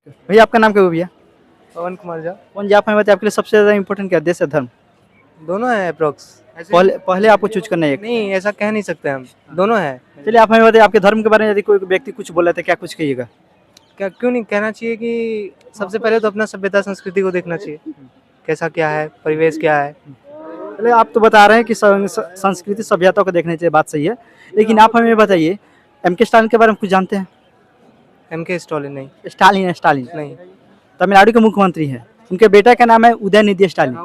भैया आपका नाम क्या हुआ भैया? पवन कुमार झा। कौन जी आप हमें बताइए आपके लिए सबसे ज़्यादा इंपॉर्टेंट क्या है, देश या धर्म? दोनों है अप्रोक्स। पहले आपको चूज करना है एक। नहीं, ऐसा कह नहीं सकते हम। दोनों है। चलिए आप हमें बताइए आपके धर्म के बारे में यदि कोई व्यक्ति कुछ बोल रहा था क्या कुछ कहिएगा? क्या क्यों नहीं कहना चाहिए कि सबसे पहले तो अपना सभ्यता संस्कृति को देखना चाहिए, कैसा क्या है, परिवेश क्या है। चलिए आप तो बता रहे हैं कि संस्कृति सभ्यता को देखना चाहिए, बात सही है, लेकिन आप हमें बताइए एम.के. स्टालिन के बारे में कुछ जानते हैं? M.K. स्टालिन नहीं। स्टालिन है, स्टालिन नहीं। तमिलनाडु के मुख्यमंत्री हैं। उनके बेटा का नाम है उदयनिधि स्टालिन। हाँ,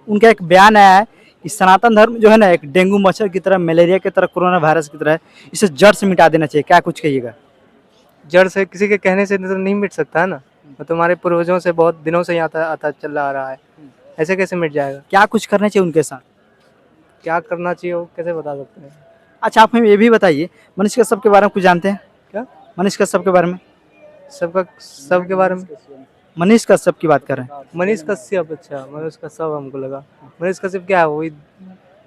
उनका एक बयान आया है कि सनातन धर्म जो है ना एक डेंगू मच्छर की तरह, मलेरिया की तरह, कोरोना वायरस की तरह है, इसे जड़ से मिटा देना चाहिए। क्या कुछ कहिएगा? जड़ से किसी के कहने से तो नहीं मिट सकता है ना। वो तुम्हारे पूर्वजों से बहुत दिनों से ही आता चला आ रहा है, ऐसे कैसे मिट जाएगा? क्या कुछ करना चाहिए उनके साथ? क्या करना चाहिए वो कैसे बता सकते हैं? अच्छा आप हमें ये भी बताइए मनीष कश्यप के बारे में कुछ जानते हैं? क्या? मनीष कश्यप के बारे में? सबके बारे में। मनीष कश्यप की बात कर रहे हैं। मनीष कश्यप, अच्छा मनीष कश्यप हमको लगा। मनीष कश्यप क्या है? वही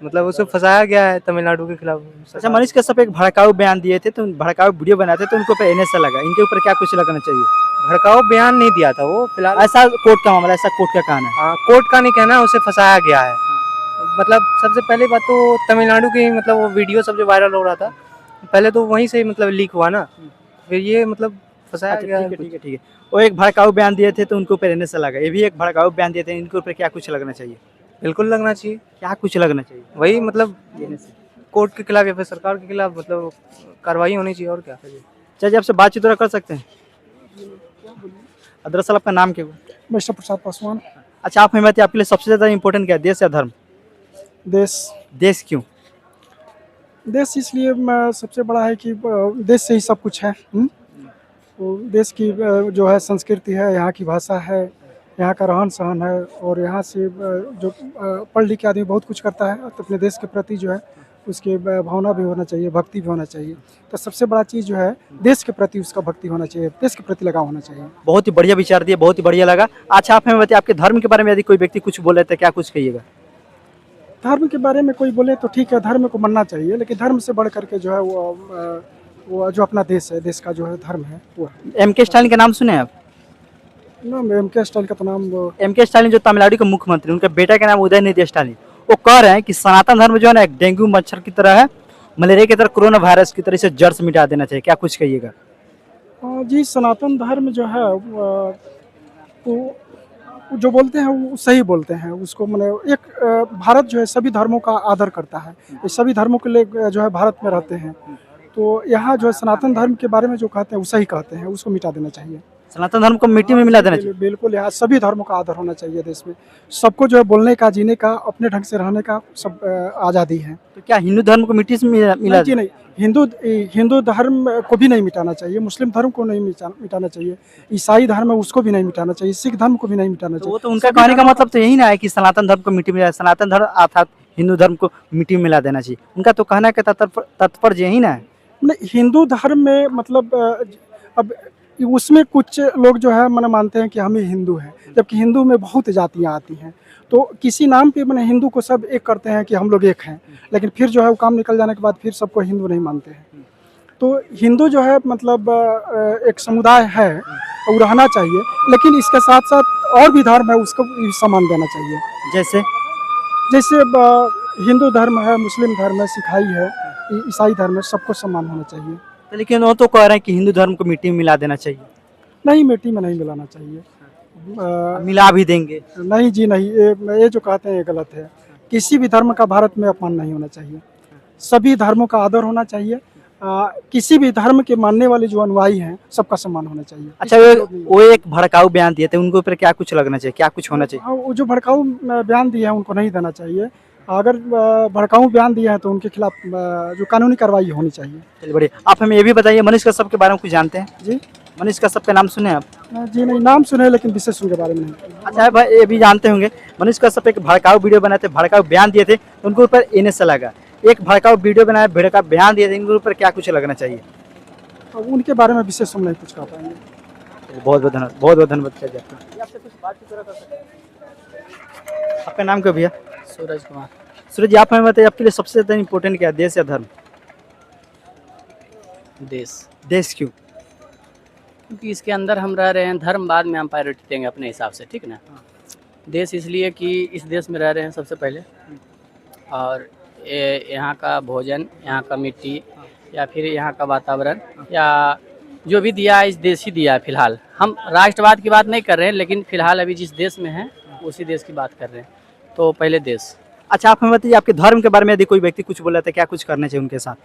मतलब उसे फंसाया गया है तमिलनाडु के खिलाफ। अच्छा मनीष कश्यप एक भड़काऊ बयान दिए थे, तो भड़काऊ वीडियो बनाए थे, तो उनको पे एनएसए लगा। इनके ऊपर क्या कुछ लगना चाहिए? भड़काऊ बयान नहीं दिया था वो, फिलहाल ऐसा कोर्ट का मामला, ऐसा कोर्ट का कहना है। हाँ, कोर्ट का नहीं कहना है, उसे फंसाया गया है। मतलब सबसे पहली बात तो तमिलनाडु की, मतलब वो वीडियो सब जो वायरल हो रहा था पहले तो वहीं से मतलब लीक हुआ ना, फिर ये मतलब फंसाया अच्छा गया ठीक है ठीक है। वो एक भड़काऊ बयान दिए थे तो उनको ऊपर एनएसए लगा। ये भी एक भड़काऊ बयान दिए थे, इनके ऊपर क्या कुछ लगना चाहिए? बिल्कुल लगना चाहिए। क्या कुछ लगना चाहिए? वही मतलब कोर्ट के खिलाफ या फिर सरकार के खिलाफ मतलब कार्रवाई होनी चाहिए, और क्या। चाचा आपसे बातचीत कर सकते हैं? दरअसल आपका नाम क्या हुआ? वैष्णव प्रसाद पासवान। अच्छा आप हमें बताइए आपके लिए सबसे ज़्यादा इंपॉर्टेंट क्या है, देश या धर्म? देश। देश क्यों? देश इसलिए सबसे बड़ा है कि देश से ही सब कुछ है। तो देश की जो है संस्कृति है, यहाँ की भाषा है, यहाँ का रहन सहन है, और यहाँ से जो पढ़ लिख के आदमी बहुत कुछ करता है, तो अपने देश के प्रति जो है उसकी भावना भी होना चाहिए, भक्ति भी होना चाहिए। तो सबसे बड़ा चीज़ जो है देश के प्रति उसका भक्ति होना चाहिए, देश के प्रति लगाव होना चाहिए। बहुत ही बढ़िया विचार दिए, बहुत ही बढ़िया लगा। अच्छा आप हमें बताइए आपके धर्म के बारे में यदि कोई व्यक्ति कुछ बोले तो क्या कुछ कहिएगा? धर्म के बारे में कोई बोले तो ठीक है, धर्म को मानना चाहिए, लेकिन धर्म से बढ़ करके जो है वो जो अपना देश है, देश का जो है धर्म है वो है। एम.के. स्टालिन का नाम सुने हैं आप? नाम M.K. स्टालिन का तो नाम एम.के. स्टालिन जो तमिलनाडु के मुख्यमंत्री, उनके बेटा का नाम उदयनिधि स्टालिन। वो कह रहे हैं कि सनातन धर्म जो है ना एक डेंगू मच्छर की तरह है, मलेरिया की तरह, कोरोना वायरस की तरह, इसे जड़ से मिटा देना चाहिए। क्या कुछ कहिएगा? जी, सनातन धर्म जो है वो जो बोलते हैं वो सही बोलते हैं। उसको मैंने एक भारत जो है सभी धर्मों का आदर करता है, ये सभी धर्मों के लिए जो है भारत में रहते हैं, तो यहाँ जो है सनातन धर्म के बारे में जो कहते हैं वो सही कहते हैं, उसको मिटा देना चाहिए। सनातन धर्म को मिट्टी में मिला देना चाहिए। बिल्कुल, यहाँ सभी धर्मों का आदर होना चाहिए। देश में सबको जो है बोलने का, जीने का, अपने ढंग से रहने का सब आज़ादी है। तो क्या हिंदू धर्म को मिट्टी से मिला जी नहीं, हिंदू धर्म को भी नहीं मिटाना चाहिए, मुस्लिम धर्म को नहीं मिटाना चाहिए, ईसाई धर्म है उसको भी नहीं मिटाना चाहिए, सिख धर्म को भी नहीं मिटाना तो चाहिए। वो तो उनका कहने का मतलब तो यही ना है कि सनातन धर्म को मिट्टी में, सनातन धर्म अर्थात हिंदू धर्म को मिट्टी में मिला देना चाहिए। उनका तो कहना का तात्पर्य यही ना है। नहीं, हिंदू धर्म में मतलब अब उसमें कुछ लोग जो है मैंने मानते हैं कि हम ही हिंदू हैं, जबकि हिंदू में बहुत जातियाँ आती हैं, तो किसी नाम पे मैंने हिंदू को सब एक करते हैं कि हम लोग एक हैं, लेकिन फिर जो है वो काम निकल जाने के बाद फिर सबको हिंदू नहीं मानते हैं। तो हिंदू जो है मतलब एक समुदाय है और रहना चाहिए, लेकिन इसके साथ साथ और भी धर्म है उसको भी सम्मान देना चाहिए। जैसे हिंदू धर्म है, मुस्लिम धर्म है, सिखाई है, ईसाई धर्म है, सबको सम्मान होना चाहिए। लेकिन वो तो कह रहे हैं कि हिंदू धर्म को मिट्टी में मिला देना चाहिए। नहीं, मिट्टी में नहीं मिलाना चाहिए। मिला भी देंगे? नहीं जी नहीं, ये जो कहते हैं ये गलत है। किसी भी धर्म का भारत में अपमान नहीं होना चाहिए, सभी धर्मों का आदर होना चाहिए। किसी भी धर्म के मानने वाले जो अनुयायी हैं सबका सम्मान होना चाहिए। अच्छा वो एक भड़काऊ बयान दिए थे, उनके ऊपर क्या कुछ लगना चाहिए, क्या कुछ होना चाहिए? वो जो भड़काऊ बयान दिए हैं उनको नहीं देना चाहिए। अगर भड़काऊ बयान दिए हैं तो उनके खिलाफ जो कानूनी कार्रवाई होनी चाहिए। चलिए बढ़िया। आप हमें ये भी बताइए मनीष कश्यप के बारे में कुछ जानते हैं? जी मनीष कश्यप का नाम सुने आप? जी नहीं, नाम सुने लेकिन विशेष उनके बारे में नहीं। अच्छा भाई ये भी जानते होंगे मनीष कश्यप एक भड़काऊ वीडियो बनाए थे, भड़काऊ बयान दिए थे, तो उनके ऊपर एनएसए लगा। एक भड़काऊ वीडियो बनाया, भड़काऊ बयान दिए थे, इनके ऊपर क्या कुछ लगना चाहिए? उनके बारे में विशेष हम नहीं कुछ कह पाएंगे। बहुत बहुत धन्यवाद, बहुत बहुत धन्यवाद। आपसे कुछ बातचीत कर सकते हैं? आपका नाम क्या भैया? सूरज कुमार। सूरज जी आप हमें बताइए आपके लिए सबसे ज़्यादा इम्पोर्टेंट क्या है, देश या धर्म? देश। देश क्यों? क्योंकि इसके अंदर हम रह रहे हैं, धर्म बाद में हम प्रायोरिटी देंगे अपने हिसाब से, ठीक ना। देश इसलिए कि इस देश में रह रहे हैं सबसे पहले, और यहाँ का भोजन, यहाँ का मिट्टी, या फिर यहाँ का वातावरण, या जो भी दिया है इस देश ही दिया है। फिलहाल हम राष्ट्रवाद की बात नहीं कर रहे हैं, लेकिन फिलहाल अभी जिस देश में हैं उसी देश की बात कर रहे हैं। तो पहले देश। अच्छा, आप हमें बताइए, आपके धर्म के बारे में यदि कोई व्यक्ति कुछ बोल रहा था, क्या कुछ करना चाहिए उनके साथ?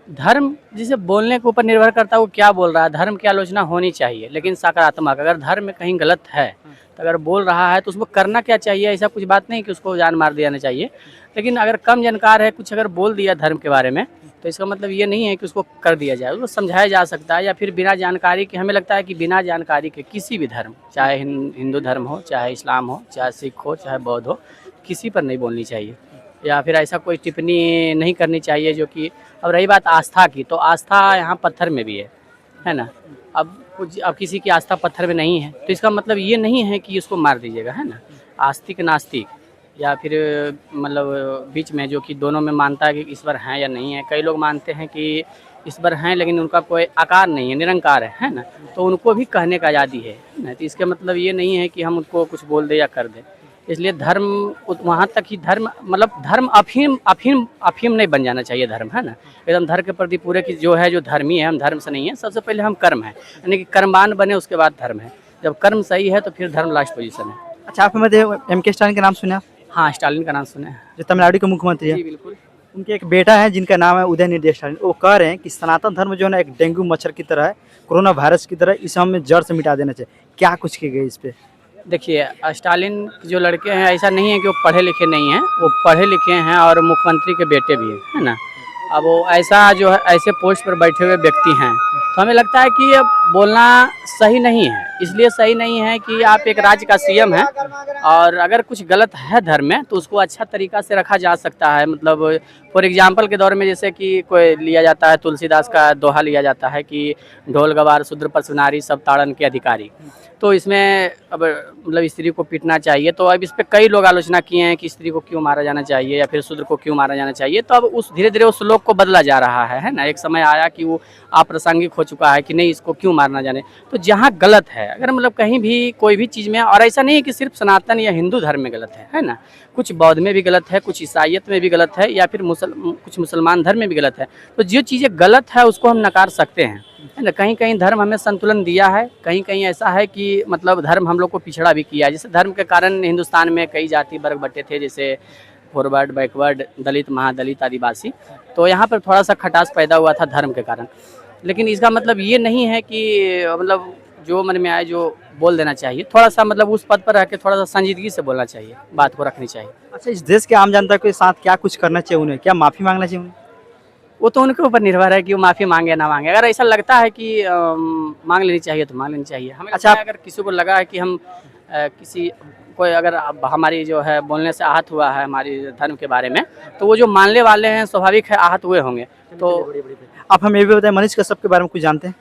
धर्म जिसे बोलने के ऊपर निर्भर करता है वो क्या बोल रहा है। धर्म की आलोचना होनी चाहिए, लेकिन सकारात्मक। अगर धर्म में कहीं गलत है तो अगर बोल रहा है तो उसको करना क्या चाहिए, ऐसा कुछ बात नहीं कि उसको जान मार देना चाहिए। लेकिन अगर कम जानकार है, कुछ अगर बोल दिया धर्म के बारे में, तो इसका मतलब ये नहीं है कि उसको कर दिया जाए। उसको समझाया जा सकता है, या फिर बिना जानकारी के, हमें लगता है कि बिना जानकारी के किसी भी धर्म, चाहे हिंदू धर्म हो, चाहे इस्लाम हो, चाहे सिख हो, चाहे बौद्ध हो, किसी पर नहीं बोलनी चाहिए, या फिर ऐसा कोई टिप्पणी नहीं करनी चाहिए जो कि। अब रही बात आस्था की, तो आस्था यहाँ पत्थर में भी है ना। अब किसी की आस्था पत्थर में नहीं है तो इसका मतलब ये नहीं है कि उसको मार दीजिएगा, है ना। आस्तिक नास्तिक, या फिर मतलब बीच में जो कि दोनों में मानता है कि ईश्वर हैं या नहीं है। कई लोग मानते हैं कि ईश्वर हैं लेकिन उनका कोई आकार नहीं है, निरंकार है ना। तो उनको भी कहने का आज़ादी है ना। तो इसका मतलब ये नहीं है कि हम उनको कुछ बोल दें या कर दें। इसलिए धर्म वहाँ तक ही धर्म, मतलब धर्म अफीम नहीं बन जाना चाहिए धर्म, है ना। एकदम धर्म के प्रति पूरे की जो है, जो धर्मी है, हम धर्म से नहीं है। सबसे पहले हम कर्म है, यानी कि कर्मवान बने, उसके बाद धर्म है। जब कर्म सही है तो फिर धर्म लास्ट पोजीशन है। अच्छा, आप हमें M.K. स्टालिन का नाम सुने आप? हाँ, स्टालिन का नाम सुने हैं। जो तमिलनाडु के मुख्यमंत्री जी है, बिल्कुल। उनके एक बेटा है जिनका नाम है उदयनिधि स्टालिन। वो कह रहे हैं कि सनातन धर्म जो है ना एक डेंगू मच्छर की तरह है, कोरोना वायरस की तरह, इसे हमें जड़ से मिटा देना चाहिए। क्या कुछ की गई इस पे? देखिए, स्टालिन जो लड़के हैं, ऐसा नहीं है कि वो पढ़े लिखे नहीं हैं, वो पढ़े लिखे हैं और मुख्यमंत्री के बेटे भी हैं, है ना। अब वो ऐसा जो है, ऐसे पोस्ट पर बैठे हुए व्यक्ति हैं, तो हमें लगता है कि ये बोलना सही नहीं है। इसलिए सही नहीं है कि आप एक राज्य का CM हैं, और अगर कुछ गलत है धर्म में तो उसको अच्छा तरीका से रखा जा सकता है। मतलब फॉर एग्जांपल के दौर में जैसे कि कोई लिया जाता है, तुलसीदास का दोहा लिया जाता है कि ढोल गवार शूद्र पशु नारी सब ताड़न के अधिकारी। तो इसमें अब मतलब स्त्री को पीटना चाहिए। तो अब इस पर कई लोग आलोचना किए हैं कि स्त्री को क्यों मारा जाना चाहिए, या फिर शूद्र को क्यों मारा जाना चाहिए। तो अब उस धीरे धीरे उस श्लोक को बदला जा रहा है ना। एक समय आया कि वो अप्रासंगिक हो चुका है कि नहीं, इसको क्यों मारना जाने। तो जहाँ गलत है, अगर मतलब कहीं भी कोई भी चीज़ में, और ऐसा नहीं है कि सिर्फ सनातन या हिंदू धर्म में गलत है ना। कुछ बौद्ध में भी गलत है, कुछ ईसाइयत में भी गलत है, या फिर कुछ मुसलमान धर्म में भी गलत है। तो जो चीज़ें गलत है उसको हम नकार सकते हैं, है ना। कहीं कहीं धर्म हमें संतुलन दिया है, कहीं कहीं ऐसा है कि मतलब धर्म हम लोग को पिछड़ा भी किया है। जैसे धर्म के कारण हिंदुस्तान में कई जाति वर्ग बटे थे, जैसे फॉरवर्ड, बैकवर्ड, दलित, महादलित, आदिवासी। तो यहाँ पर थोड़ा सा खटास पैदा हुआ था धर्म के कारण। लेकिन इसका मतलब ये नहीं है कि मतलब जो मन में आए जो बोल देना चाहिए। थोड़ा सा मतलब उस पद पर रह के थोड़ा सा संजीदगी से बोलना चाहिए, बात को रखनी चाहिए। अच्छा, इस देश के आम जनता के साथ क्या कुछ करना चाहिए उन्हें? क्या माफ़ी मांगना चाहिए उन्हें? वो तो उनके ऊपर निर्भर है कि वो माफ़ी मांगे ना मांगे। अगर ऐसा लगता है कि मांग लेनी चाहिए तो मांग लेनी चाहिए। हमें अच्छा, अगर किसी को लगा है कि हम किसी कोई अगर हमारी जो है बोलने से आहत हुआ है हमारी धर्म के बारे में, तो वो जो मानने वाले हैं स्वाभाविक है आहत हुए होंगे। तो आप हमें ये भी बताएं, मनीष कश्यप के बारे में कुछ जानते हैं?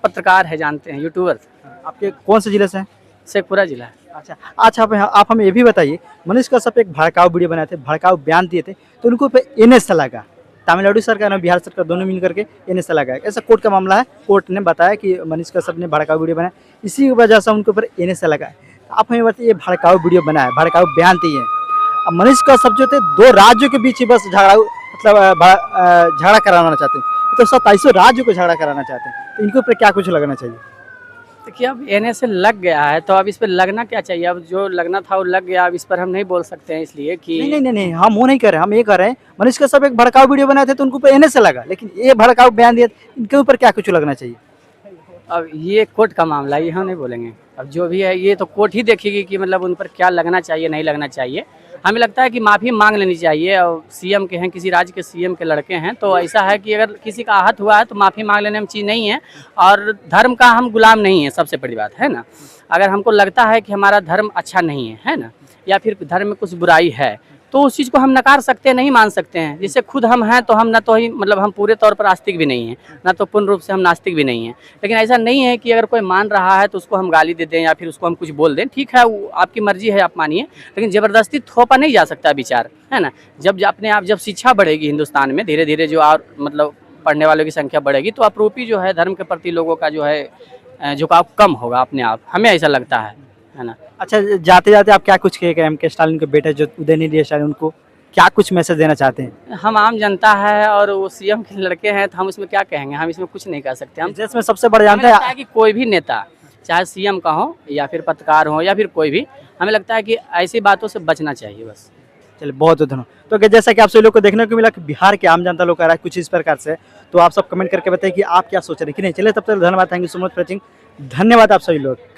पत्रकार है, जानते हैं, यूट्यूबर। आपके कौन से जिले से हैं? शेखपुरा जिला। अच्छा अच्छा, आप हमें ये भी बताइए, मनीष कश्यप एक भड़काऊ वीडियो बनाए थे, भड़काऊ बयान दिए थे, तो उनको पे NS लगा। तमिलनाडु सरकार और बिहार सरकार दोनों मिल करके NS लगा। ऐसा कोर्ट का मामला है। कोर्ट ने बताया कि मनीष कश्यप ने भड़काऊ वीडियो बनाया, इसी की वजह से उनके ऊपर NS लगा। आप हमें बताइए, भड़काऊ वीडियो बनाया, भड़काऊ बयान दिए। अब मनीष कश्यप जो थे, दो राज्यों के बीच ही बस झगड़ा, मतलब झगड़ा कराना चाहते हैं। तो 27 राज्यों को झगड़ा कराना चाहते हैं, तो इनके ऊपर क्या कुछ लगना चाहिए? देखिए, अब NS लग गया है तो अब इस पर लगना क्या चाहिए। अब जो लगना था वो लग गया, अब इस पर हम नहीं बोल सकते हैं, इसलिए कि नहीं, हम वो नहीं कर रहे, हम ये कर रहे हैं, मनीष कश्यप एक भड़काऊ वीडियो बनाए थे तो उनको ऊपर NS लगा, लेकिन ये भड़काऊ बयान दिया, इनके ऊपर क्या कुछ लगना चाहिए? अब ये कोर्ट का मामला है, ये हम नहीं बोलेंगे। अब जो भी है ये तो कोर्ट ही देखेगी कि मतलब उन पर क्या लगना चाहिए, नहीं लगना चाहिए। हमें लगता है कि माफ़ी मांग लेनी चाहिए। और CM के हैं, किसी राज्य के CM के लड़के हैं, तो ऐसा है कि अगर किसी का आहत हुआ है तो माफ़ी मांग लेने में चीज़ नहीं है। और धर्म का हम गुलाम नहीं है, सबसे बड़ी बात है ना। अगर हमको लगता है कि हमारा धर्म अच्छा नहीं है ना, या फिर धर्म में कुछ बुराई है, तो उस चीज़ को हम नकार सकते हैं, नहीं मान सकते हैं। जैसे खुद हम हैं तो हम ना तो ही मतलब हम पूरे तौर पर आस्तिक भी नहीं हैं, ना तो पूर्ण रूप से हम नास्तिक भी नहीं हैं। लेकिन ऐसा नहीं है कि अगर कोई मान रहा है तो उसको हम गाली दे दें या फिर उसको हम कुछ बोल दें। ठीक है, वो आपकी मर्जी है, आप मानिए, लेकिन ज़बरदस्ती थोपा नहीं जा सकता विचार, है ना। जब अपने आप जब शिक्षा बढ़ेगी हिंदुस्तान में धीरे धीरे, जो और मतलब पढ़ने वालों की संख्या बढ़ेगी, तो अप्रूपी जो है धर्म के प्रति लोगों का जो है झुकाव कम होगा अपने आप, हमें ऐसा लगता है ना। अच्छा, जाते जाते आप क्या कुछ कहेंगे एम के स्टालिन के बेटे जो उदयनिधि स्टालिन, उनको क्या कुछ मैसेज देना चाहते हैं? हम आम जनता है और वो सीएम के लड़के हैं, तो हम इसमें क्या कहेंगे, हम इसमें कुछ नहीं कह सकते। हम देश में सबसे बड़ा हमें जानते लगता हैं है कि कोई भी नेता, चाहे सीएम का हो या फिर पत्रकार हो या फिर कोई भी, हमें लगता है कि ऐसी बातों से बचना चाहिए बस। चलिए, बहुत बहुत धन्यवाद। तो अगर जैसा कि आप सभी लोग को देखने को मिला कि बिहार के आम जनता लोग कह रहा है कुछ इस प्रकार से, तो आप सब कमेंट करके बताइए कि आप क्या सोच रहे हैं कि नहीं। चलिए, तब तक धन्यवाद, thank you so much for watching. धन्यवाद आप सभी लोग का।